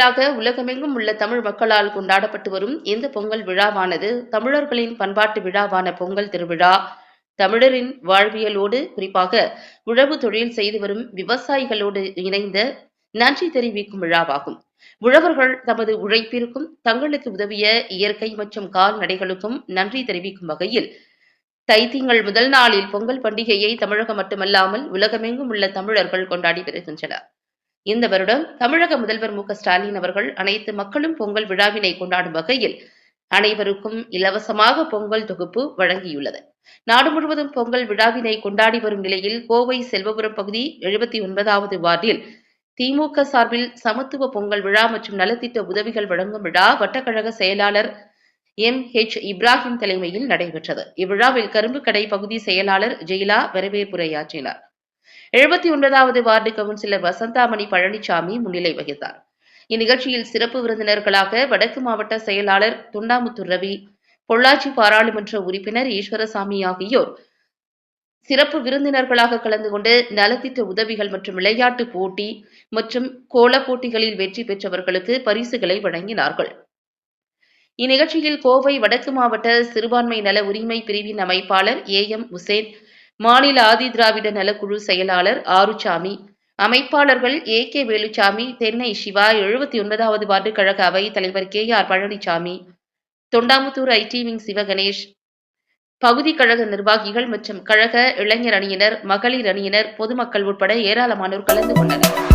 நாட்களாக உலகமெங்கும் உள்ள தமிழ் மக்களால் கொண்டாடப்பட்டு வரும் இந்த பொங்கல் விழாவானது தமிழர்களின் பண்பாட்டு விழாவான பொங்கல் திருவிழா தமிழரின் வாழ்வியலோடு குறிப்பாக உழவு தொழில் செய்து வரும் விவசாயிகளோடு இணைந்த நன்றி தெரிவிக்கும் விழாவாகும். உழவர்கள் தமது உழைப்பிற்கும் தங்களுக்கு உதவிய இயற்கை மற்றும் கால்நடைகளுக்கும் நன்றி தெரிவிக்கும் வகையில் தைத்திங்கள் முதல் நாளில் பொங்கல் பண்டிகையை தமிழகம் மட்டுமல்லாமல் உலகமெங்கும் உள்ள தமிழர்கள் கொண்டாடி வருகின்றனர். இந்த வருடம் தமிழக முதல்வர் மு.க.ஸ்டாலின் அவர்கள் அனைத்து மக்களும் பொங்கல் விழாவினை கொண்டாடும் வகையில் அனைவருக்கும் இலவசமாக பொங்கல் தொகுப்பு வழங்கியுள்ளது. நாடு முழுவதும் பொங்கல் விழாவினை கொண்டாடி வரும் நிலையில் கோவை செல்வபுரம் பகுதி 79வது வார்டில் திமுக சார்பில் சமத்துவ பொங்கல் விழா மற்றும் நலத்திட்ட உதவிகள் வழங்கும் விழா வட்டக்கழக செயலாளர் M.H. இப்ராஹிம் தலைமையில் நடைபெற்றது. இவ்விழாவில் கரும்புக்கடை பகுதி செயலாளர் ஜெயிலா வரவேற்புரையாற்றினார். 79வது வார்டு கவுன்சிலர் வசந்தாமணி பழனிசாமி முன்னிலை வகித்தார். இந்நிகழ்ச்சியில் சிறப்பு விருந்தினர்களாக வடக்கு மாவட்ட செயலாளர் தொண்டாமுத்தூர் ரவி, பொள்ளாச்சி பாராளுமன்ற உறுப்பினர் ஈஸ்வரசாமி ஆகியோர் சிறப்பு விருந்தினர்களாக கலந்து கொண்டு நலத்திட்ட உதவிகள் மற்றும் விளையாட்டு போட்டி மற்றும் கோலப் போட்டிகளில் வெற்றி பெற்றவர்களுக்கு பரிசுகளை வழங்கினார்கள். இந்நிகழ்ச்சியில் கோவை வடக்கு மாவட்ட சிறுபான்மை நல உரிமை பிரிவின் அமைப்பாளர் A.M. உசேன், மாநில ஆதி திராவிட நலக்குழு செயலாளர் ஆறுசாமி, அமைப்பாளர்கள் A.K. வேலுச்சாமி, தென்னை சிவா, 79வது வார்டு கழக அவை தலைவர் K.R. Palaniswami, Thondamuthur IT wing Sivaganesh, பகுதி கழக நிர்வாகிகள் மற்றும் கழக இளைஞர் அணியினர், மகளிர் அணியினர், பொதுமக்கள் உட்பட ஏராளமானோர் கலந்து கொண்டனர்.